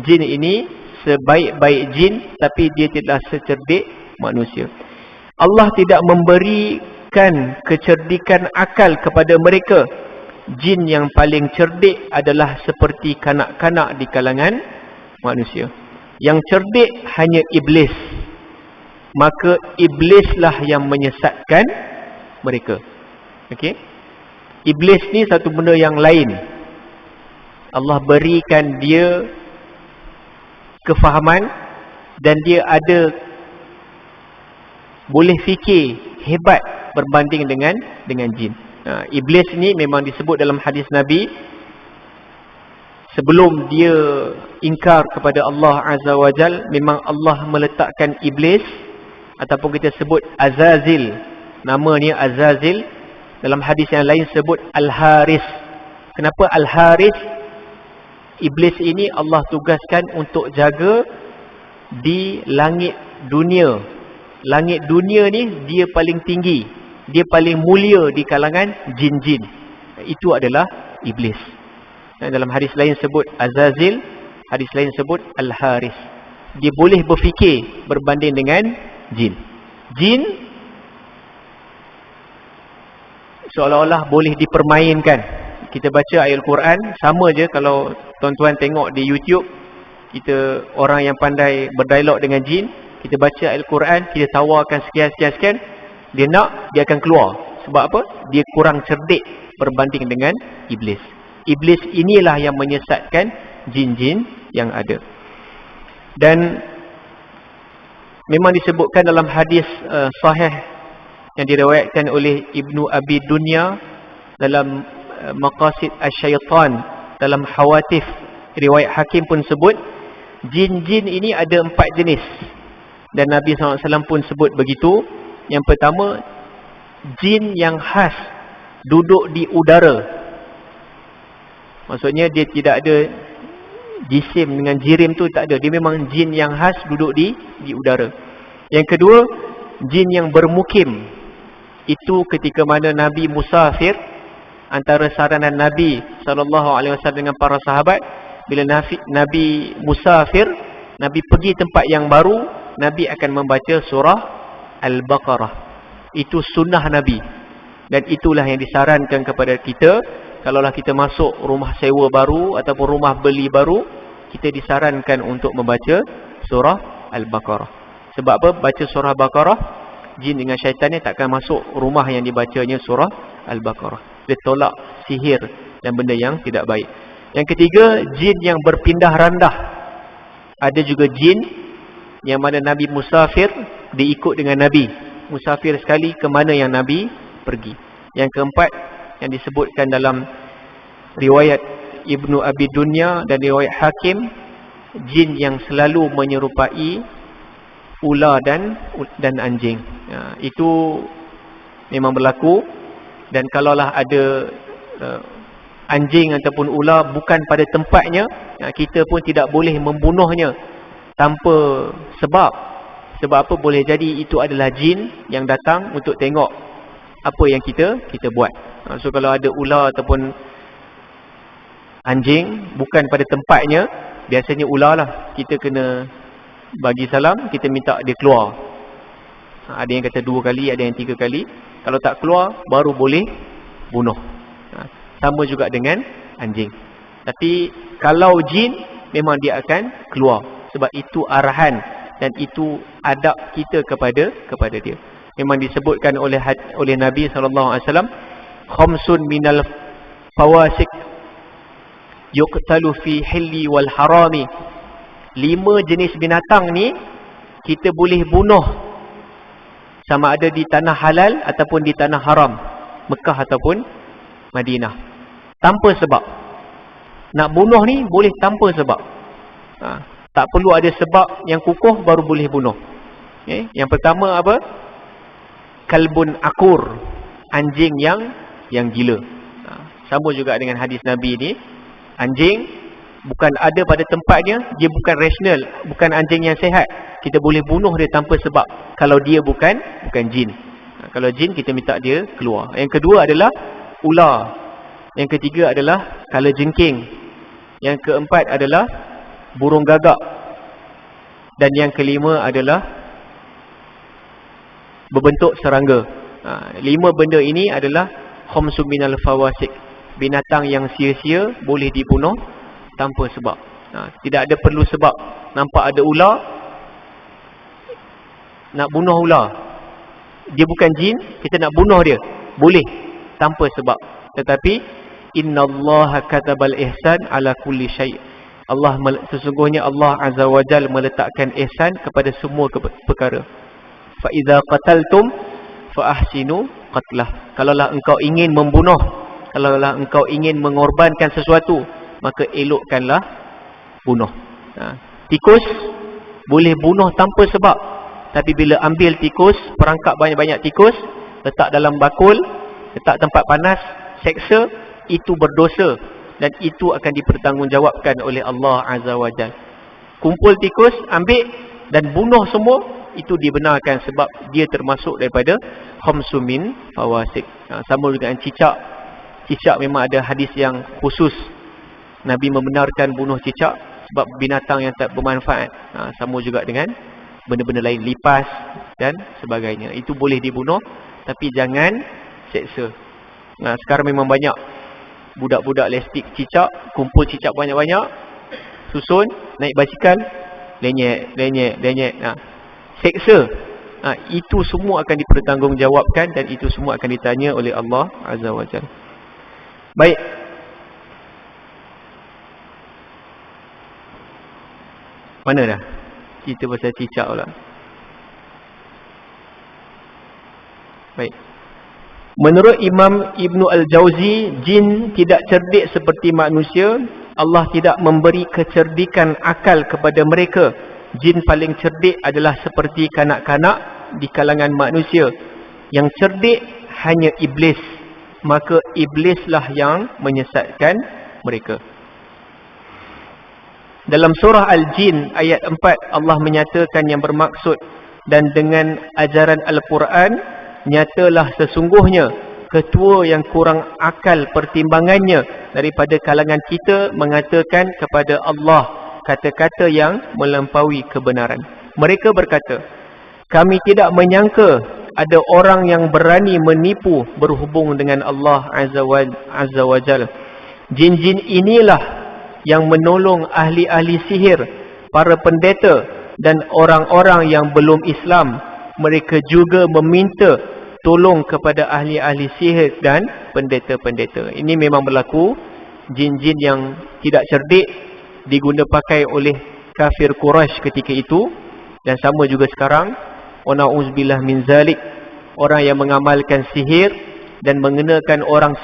jin ini sebaik-baik jin, tapi dia tidak secerdik manusia. Allah tidak memberikan kecerdikan akal kepada mereka. Jin yang paling cerdik adalah seperti kanak-kanak di kalangan manusia. Yang cerdik hanya iblis. Maka iblislah yang menyesatkan mereka. Okey? Iblis ni satu benda yang lain. Allah berikan dia kefahaman, dan dia ada boleh fikir hebat berbanding dengan jin. Iblis ni memang disebut dalam hadis Nabi, sebelum dia ingkar kepada Allah Azza wa Jal, memang Allah meletakkan iblis, ataupun kita sebut Azazil. Namanya Azazil. Dalam hadis yang lain sebut Al-Haris. Kenapa Al-Haris? Iblis ini Allah tugaskan untuk jaga di langit dunia. Langit dunia ni dia paling tinggi, dia paling mulia di kalangan jin-jin. Itu adalah iblis. Dalam hadis lain sebut Azazil, hadis lain sebut Al-Haris. Dia boleh berfikir berbanding dengan jin. Jin seolah-olah boleh dipermainkan. Kita baca ayat Al-Quran, sama je kalau tuan-tuan tengok di YouTube, kita orang yang pandai berdialog dengan jin, Kita baca Al-Quran, kita tawarkan sekian, dia nak, dia akan keluar. Sebab apa? Dia kurang cerdik berbanding dengan iblis. Iblis inilah yang menyesatkan jin-jin yang ada. Dan memang disebutkan dalam hadis sahih yang diriwayatkan oleh Ibnu Abi Dunya dalam Maqasid Asy-Syaitan, dalam Hawatif, riwayat Hakim pun sebut jin-jin ini ada 4 jenis. Dan Nabi SAW pun sebut begitu. Yang pertama, jin yang khas duduk di udara. Maksudnya dia tidak ada jisim dengan jirim tu, tak ada. Dia memang jin yang khas duduk di udara. Yang kedua, jin yang bermukim. Itu ketika mana Nabi musafir, antara saranan Nabi SAW dengan para sahabat, bila Nabi musafir, Nabi pergi tempat yang baru, Nabi akan membaca surah Al-Baqarah. Itu sunnah Nabi. Dan itulah yang disarankan kepada kita. Kalaulah kita masuk rumah sewa baru ataupun rumah beli baru, kita disarankan untuk membaca surah Al-Baqarah. Sebab apa? Baca surah Al-Baqarah, jin dengan syaitan ni takkan masuk rumah yang dibacanya surah Al-Baqarah. Dia tolak sihir dan benda yang tidak baik. Yang ketiga, jin yang berpindah randah. Ada juga jin yang mana Nabi musafir, diikut dengan Nabi. Musafir sekali ke mana yang Nabi pergi. Yang keempat, yang disebutkan dalam riwayat Ibnu Abi Dunya dan riwayat Hakim, jin yang selalu menyerupai ular dan anjing. Itu memang berlaku. Dan kalaulah ada anjing ataupun ular bukan pada tempatnya, kita pun tidak boleh membunuhnya tanpa sebab. Sebab apa? Boleh jadi itu adalah jin yang datang untuk tengok apa yang kita buat. So kalau ada ular ataupun anjing bukan pada tempatnya, biasanya ular lah, kita kena bagi salam, kita minta dia keluar. Ada yang kata 2 kali, ada yang 3 kali. Kalau tak keluar, baru boleh bunuh. Sama juga dengan anjing. Tapi kalau jin, memang dia akan keluar. Sebab itu arahan dan itu adab kita kepada dia. Memang disebutkan oleh Nabi SAW, khamsun minal fawasik yuqtalu fi hilli wal harami. 5 jenis binatang ni kita boleh bunuh, sama ada di tanah halal ataupun di tanah haram, Mekah ataupun Madinah, tanpa sebab. Nak bunuh ni boleh tanpa sebab. Tak perlu ada sebab yang kukuh baru boleh bunuh. Yang pertama apa? Kalbun akur, anjing yang gila. Sama juga dengan hadis Nabi ni. Anjing bukan ada pada tempatnya, dia bukan rasional, bukan anjing yang sihat. Kita boleh bunuh dia tanpa sebab kalau dia bukan jin. Kalau jin, kita minta dia keluar. Yang kedua adalah ular. Yang ketiga adalah kalajengking. Yang keempat adalah burung gagak. Dan yang kelima adalah berbentuk serangga. 5 benda ini adalah khamsun minal fawasik, binatang yang sia-sia boleh dibunuh tanpa sebab. Tidak ada perlu sebab. Nampak ada ular, nak bunuh ular, dia bukan jin, kita nak bunuh dia, boleh tanpa sebab. Tetapi innallaha katabal ihsan ala kulli syai'. Sesungguhnya Allah Azza wa Jalla meletakkan ihsan kepada semua perkara. Fa idza qataltum fa ahsinu qatlah. Kalaulah engkau ingin membunuh, kalaulah engkau ingin mengorbankan sesuatu, maka elokkanlah bunuh. Tikus boleh bunuh tanpa sebab. Tapi bila ambil tikus, perangkap banyak-banyak tikus, letak dalam bakul, letak tempat panas, seksa, itu berdosa. Dan itu akan dipertanggungjawabkan oleh Allah Azza wa Jalla. Kumpul tikus, ambil dan bunuh semua, itu dibenarkan sebab dia termasuk daripada khamsun min fawasik. Sama dengan cicak. Cicak memang ada hadis yang khusus. Nabi membenarkan bunuh cicak sebab binatang yang tak bermanfaat. Sama juga dengan benda-benda lain, lipas dan sebagainya. Itu boleh dibunuh, tapi jangan seksa. Sekarang memang banyak budak-budak lestik cicak, kumpul cicak banyak-banyak, susun, naik basikal, lenyek. seksa, itu semua akan dipertanggungjawabkan dan itu semua akan ditanya oleh Allah Azza wa Jalla. Baik. Mana dah? Kita pasal cicak pula. Baik. Menurut Imam Ibnu Al-Jauzi, jin tidak cerdik seperti manusia. Allah tidak memberi kecerdikan akal kepada mereka. Jin paling cerdik adalah seperti kanak-kanak di kalangan manusia. Yang cerdik hanya iblis. Maka iblislah yang menyesatkan mereka. Dalam surah Al-Jin ayat 4, Allah menyatakan yang bermaksud, dan dengan ajaran Al-Quran, nyatalah sesungguhnya ketua yang kurang akal pertimbangannya daripada kalangan kita mengatakan kepada Allah kata-kata yang melampaui kebenaran. Mereka berkata, kami tidak menyangka ada orang yang berani menipu berhubung dengan Allah Azza wa Jalla. Jin-jin inilah yang menolong ahli-ahli sihir, para pendeta dan orang-orang yang belum Islam. Mereka juga meminta tolong kepada ahli-ahli sihir dan pendeta-pendeta. Ini memang berlaku. Jin-jin yang tidak cerdik diguna pakai oleh kafir Quraisy ketika itu, dan sama juga sekarang. Wa na'udzubillah min zalik. Orang yang mengamalkan sihir dan mengenakan orang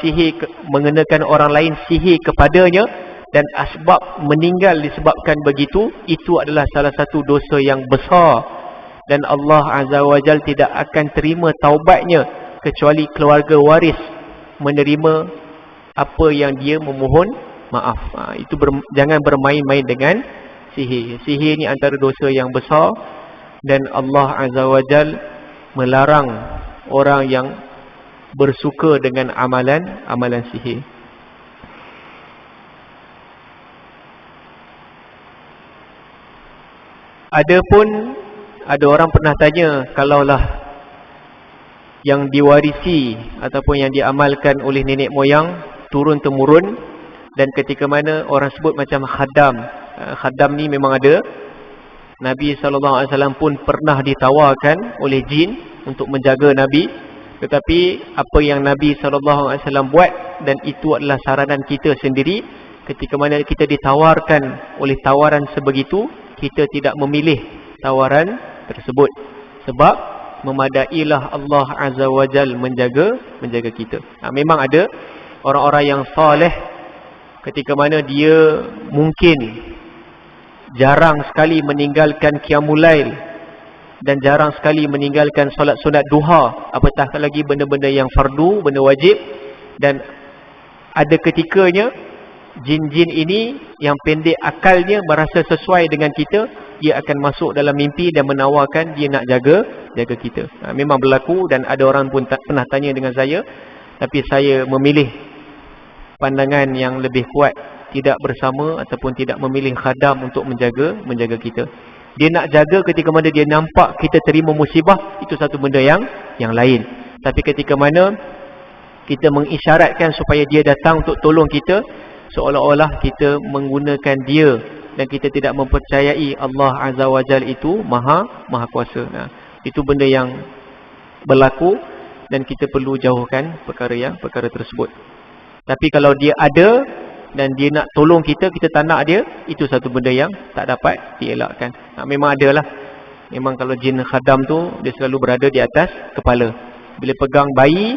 lain sihir kepadanya, dan asbab meninggal disebabkan begitu, itu adalah salah satu dosa yang besar. Dan Allah Azza wa Jalla tidak akan terima taubatnya kecuali keluarga waris menerima apa yang dia memohon maaf. Jangan bermain-main dengan sihir. Sihir ni antara dosa yang besar, dan Allah Azza wa Jalla melarang orang yang bersuka dengan amalan sihir. Ada orang pernah tanya, kalaulah yang diwarisi ataupun yang diamalkan oleh nenek moyang turun temurun, dan ketika mana orang sebut macam khadam. Khadam ni memang ada. Nabi SAW pun pernah ditawarkan oleh jin untuk menjaga Nabi. Tetapi apa yang Nabi SAW buat, dan itu adalah saranan kita sendiri, ketika mana kita ditawarkan oleh tawaran sebegitu, kita tidak memilih tawaran tersebut. Sebab memadailah Allah Azza wa Jal menjaga kita. Memang ada orang-orang yang saleh, ketika mana dia mungkin jarang sekali meninggalkan qiyamul lail dan jarang sekali meninggalkan solat sunat duha, apatah lagi benda-benda yang fardu, benda wajib. Dan ada ketikanya jin-jin ini yang pendek akalnya merasa sesuai dengan kita, dia akan masuk dalam mimpi dan menawarkan dia nak jaga kita. Memang berlaku, dan ada orang pun pernah tanya dengan saya, tapi saya memilih pandangan yang lebih kuat, tidak bersama ataupun tidak memilih khadam untuk menjaga kita. Dia nak jaga ketika mana dia nampak kita terima musibah, itu satu benda yang lain. Tapi ketika mana kita mengisyaratkan supaya dia datang untuk tolong kita, seolah-olah kita menggunakan dia, dan kita tidak mempercayai Allah Azza wa Jalla itu maha kuasa. Itu benda yang berlaku, dan kita perlu jauhkan perkara tersebut. Tapi kalau dia ada dan dia nak tolong kita tak nak dia, itu satu benda yang tak dapat dielakkan. Memang adalah. Memang kalau jin khadam tu, dia selalu berada di atas kepala. Bila pegang bayi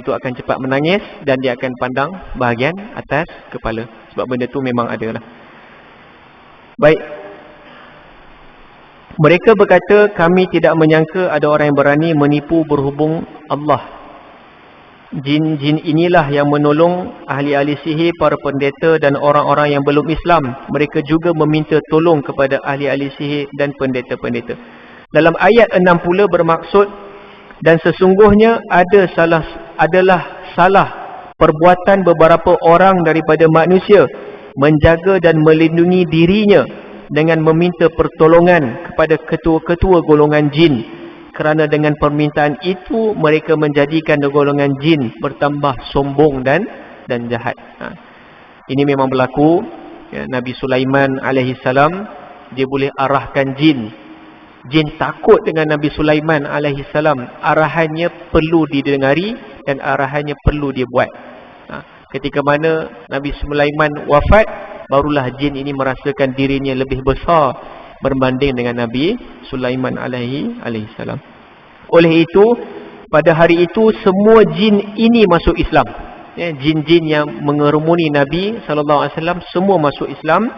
itu akan cepat menangis, dan dia akan pandang bahagian atas kepala. Sebab benda tu memang ada lah. Baik. Mereka berkata, kami tidak menyangka ada orang yang berani menipu berhubung Allah. Jin-jin inilah yang menolong ahli-ahli sihir, para pendeta dan orang-orang yang belum Islam. Mereka juga meminta tolong kepada ahli-ahli sihir dan pendeta-pendeta. Dalam ayat 6 pula bermaksud, dan sesungguhnya adalah salah perbuatan beberapa orang daripada manusia menjaga dan melindungi dirinya dengan meminta pertolongan kepada ketua-ketua golongan jin, kerana dengan permintaan itu mereka menjadikan golongan jin bertambah sombong dan jahat. Ini memang berlaku. Nabi Sulaiman alaihi salam, dia boleh arahkan jin Jin takut dengan Nabi Sulaiman alaihissalam. Arahannya perlu didengari dan arahannya perlu dia buat. Ketika mana Nabi Sulaiman wafat, barulah jin ini merasakan dirinya lebih besar berbanding dengan Nabi Sulaiman alaihissalam. Oleh itu, pada hari itu semua jin ini masuk Islam. Jin-jin yang mengerumuni Nabi SAW semua masuk Islam.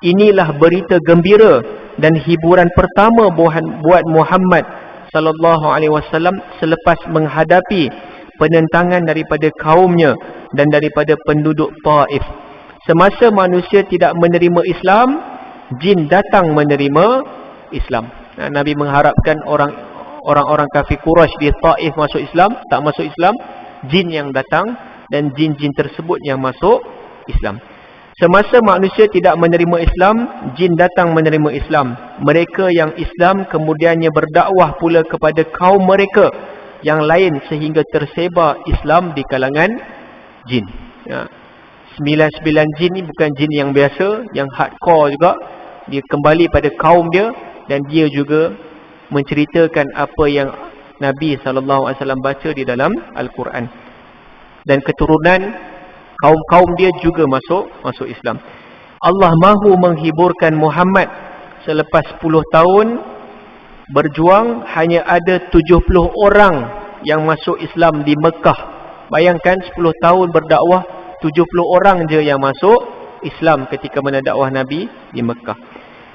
Inilah berita gembira dan hiburan pertama buat Muhammad SAW selepas menghadapi penentangan daripada kaumnya dan daripada penduduk Taif. Semasa manusia tidak menerima Islam, jin datang menerima Islam. Nabi mengharapkan orang-orang kafir Quraisy di Taif masuk Islam, tak masuk Islam, jin yang datang dan jin-jin tersebut yang masuk Islam. Semasa manusia tidak menerima Islam, jin datang menerima Islam. Mereka yang Islam kemudiannya berdakwah pula kepada kaum mereka yang lain sehingga tersebar Islam di kalangan jin. 99 jin ni bukan jin yang biasa, yang hardcore juga. Dia kembali pada kaum dia dan dia juga menceritakan apa yang Nabi SAW baca di dalam Al-Quran. Dan keturunan kaum-kaum dia juga masuk Islam. Allah mahu menghiburkan Muhammad selepas 10 tahun berjuang, hanya ada 70 orang yang masuk Islam di Mekah. Bayangkan 10 tahun berdakwah, 70 orang je yang masuk Islam ketika mana dakwah Nabi di Mekah.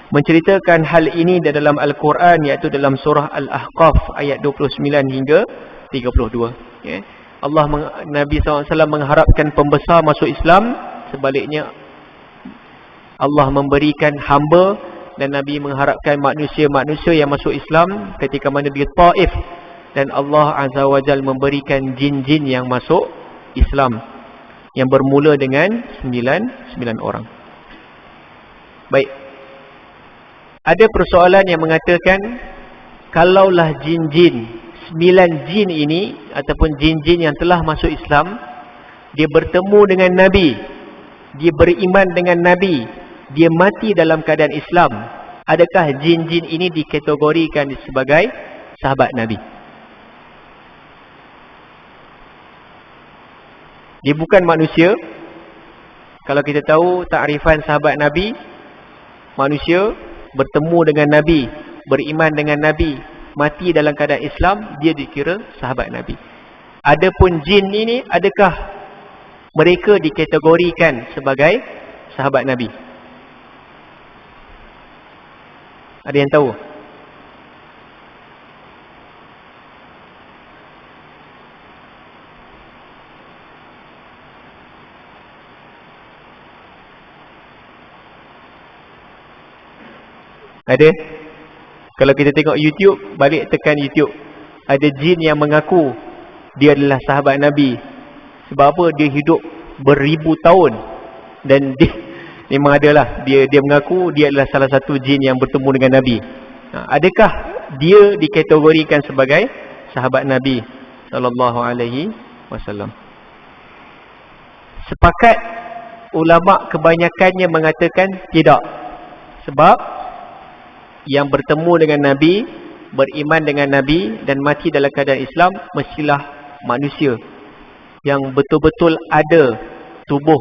Menceritakan hal ini di dalam Al-Quran, iaitu dalam surah Al-Ahqaf ayat 29 hingga 32. Nabi SAW mengharapkan pembesar masuk Islam. Sebaliknya Allah memberikan hamba, dan Nabi mengharapkan manusia-manusia yang masuk Islam ketika mana di Taif. Dan Allah Azza wa Jal memberikan jin-jin yang masuk Islam, yang bermula dengan 9 orang. Baik. Ada persoalan yang mengatakan, kalaulah jin-jin 9 jin ini ataupun jin-jin yang telah masuk Islam, dia bertemu dengan Nabi, dia beriman dengan Nabi, dia mati dalam keadaan Islam, adakah jin-jin ini dikategorikan sebagai sahabat Nabi? Dia bukan manusia. Kalau kita tahu takrifan sahabat Nabi, manusia bertemu dengan Nabi, beriman dengan Nabi, mati dalam keadaan Islam, dia dikira sahabat Nabi. Adapun jin ini, adakah mereka dikategorikan sebagai sahabat Nabi? Ada yang tahu? Ada? Kalau kita tengok YouTube, balik tekan YouTube, ada jin yang mengaku dia adalah sahabat Nabi. Sebab apa? Dia hidup beribu tahun. Dan dia memang adalah, dia mengaku dia adalah salah satu jin yang bertemu dengan Nabi. Adakah dia dikategorikan sebagai sahabat Nabi SAW? Sepakat ulama kebanyakannya mengatakan tidak. Sebab yang bertemu dengan Nabi, beriman dengan Nabi dan mati dalam keadaan Islam mestilah manusia yang betul-betul ada tubuh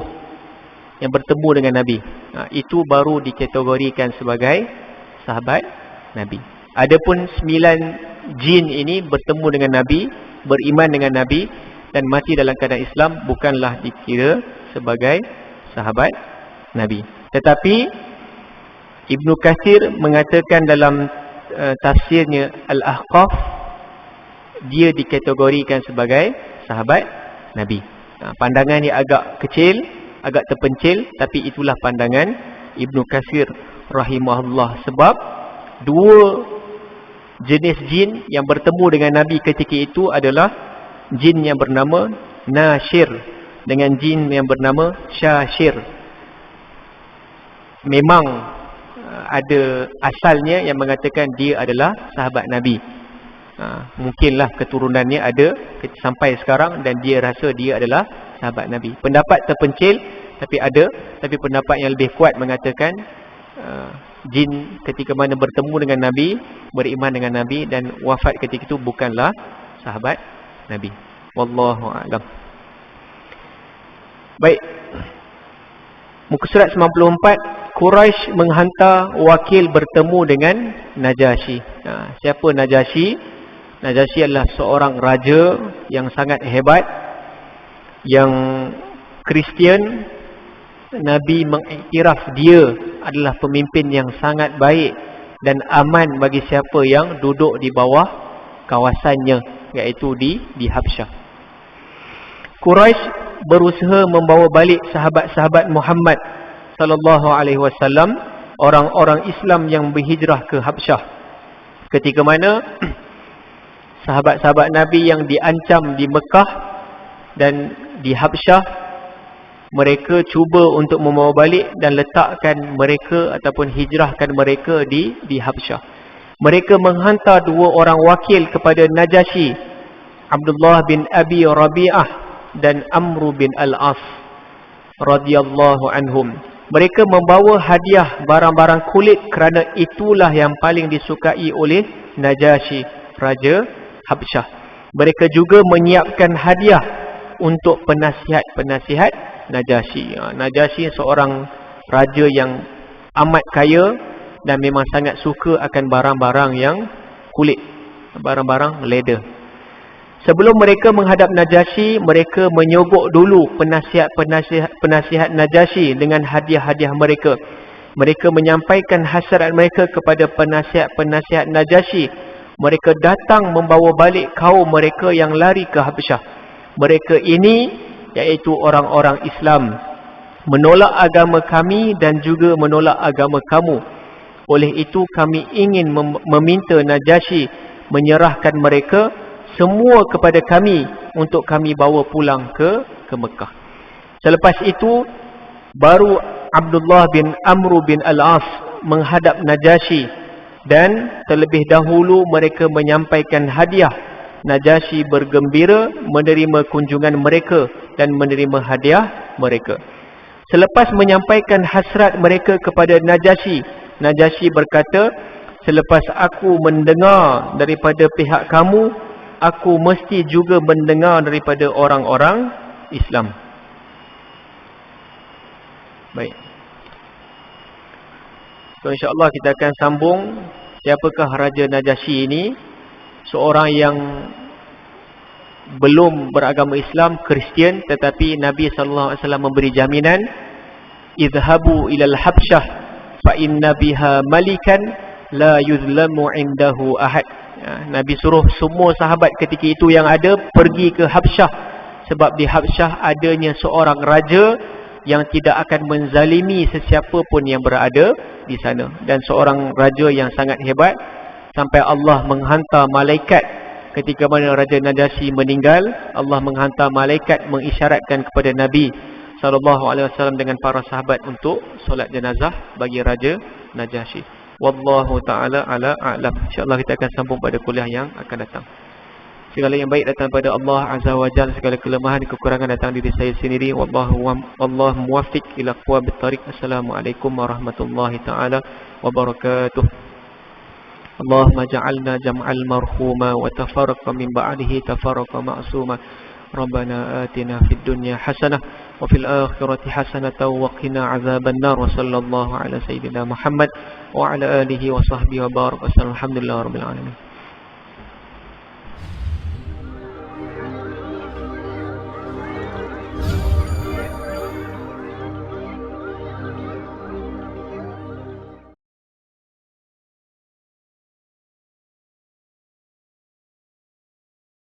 yang bertemu dengan Nabi. Itu baru dikategorikan sebagai sahabat Nabi. Adapun 9 jin ini bertemu dengan Nabi, beriman dengan Nabi dan mati dalam keadaan Islam, bukanlah dikira sebagai sahabat Nabi. Tetapi Ibnu Katsir mengatakan dalam tafsirnya Al-Ahqaf, dia dikategorikan sebagai sahabat Nabi. Pandangan dia agak kecil, agak terpencil, tapi itulah pandangan Ibnu Katsir rahimahullah. Sebab dua jenis jin yang bertemu dengan Nabi ketika itu adalah jin yang bernama Nashir dengan jin yang bernama Shashir. Memang ada asalnya yang mengatakan dia adalah sahabat Nabi. Mungkinlah keturunannya ada sampai sekarang dan dia rasa dia adalah sahabat Nabi. Pendapat terpencil tapi ada, tapi pendapat yang lebih kuat mengatakan jin ketika mana bertemu dengan Nabi, beriman dengan Nabi, dan wafat ketika itu bukanlah sahabat Nabi. Wallahu a'lam. Baik. Muka surat 94, Quraisy menghantar wakil bertemu dengan Najasyi. Siapa Najasyi? Najasyi adalah seorang raja yang sangat hebat, yang Kristian. Nabi mengiktiraf dia adalah pemimpin yang sangat baik dan aman bagi siapa yang duduk di bawah kawasannya, iaitu di Habsyah. Quraisy berusaha membawa balik sahabat-sahabat Muhammad sallallahu alaihi wasallam, orang-orang Islam yang berhijrah ke Habsyah. Ketika mana sahabat-sahabat Nabi yang diancam di Mekah dan di Habsyah, mereka cuba untuk membawa balik dan letakkan mereka ataupun hijrahkan mereka di Habsyah. Mereka menghantar 2 orang wakil kepada Najasyi, Abdullah bin Abi Rabi'ah dan Amr bin Al-As radhiyallahu anhum. Mereka membawa hadiah barang-barang kulit kerana itulah yang paling disukai oleh Najasyi, Raja Habsyah. Mereka juga menyiapkan hadiah untuk penasihat-penasihat Najasyi. Najasyi seorang raja yang amat kaya dan memang sangat suka akan barang-barang yang kulit, barang-barang leather. Sebelum mereka menghadap Najasyi, mereka menyogok dulu penasihat Najasyi dengan hadiah-hadiah mereka. Mereka menyampaikan hasrat mereka kepada penasihat-penasihat Najasyi. Mereka datang membawa balik kaum mereka yang lari ke Habsyah. Mereka ini iaitu orang-orang Islam, menolak agama kami dan juga menolak agama kamu. Oleh itu kami ingin meminta Najasyi menyerahkan mereka semua kepada kami untuk kami bawa pulang ke Mekah. Selepas itu baru Abdullah bin Amr bin Al-As menghadap Najasyi, dan terlebih dahulu mereka menyampaikan hadiah. Najasyi bergembira menerima kunjungan mereka dan menerima hadiah mereka. Selepas menyampaikan hasrat mereka kepada Najasyi, Najasyi berkata, selepas aku mendengar daripada pihak kamu, aku mesti juga mendengar daripada orang-orang Islam. Baik. So insya-Allah kita akan sambung siapakah Raja Najasyi ini. Seorang yang belum beragama Islam, Kristian, tetapi Nabi SAW memberi jaminan, idhabu ilal Habsyah fa inna biha malikan la yuzlamu indahu ahad. Nabi suruh semua sahabat ketika itu yang ada pergi ke Habsyah, sebab di Habsyah adanya seorang raja yang tidak akan menzalimi sesiapa pun yang berada di sana, dan seorang raja yang sangat hebat. Sampai Allah menghantar malaikat ketika mana Raja Najasyi meninggal. Allah menghantar malaikat mengisyaratkan kepada Nabi SAW dengan para sahabat untuk solat jenazah bagi Raja Najasyi. Wallahu ta'ala ala a'lam. InsyaAllah kita akan sambung pada kuliah yang akan datang. Segala yang baik datang pada Allah Azza wa Jalla, segala kelemahan dan kekurangan datang diri saya sendiri. Wallahu muwaffiq ila aqwamit thariq. Assalamualaikum warahmatullahi ta'ala wabarakatuh. اللهم اجعلنا جمعا مرحوما وتفرقا من بعده تفرقا معصوما. ربنا آتنا في الدنيا حسنة وفي الآخرة حسنة وقنا عذاب النار. وصلى الله على سيدنا محمد وعلى آله وصحبه وبارك وسلم. الحمد لله رب العالمين.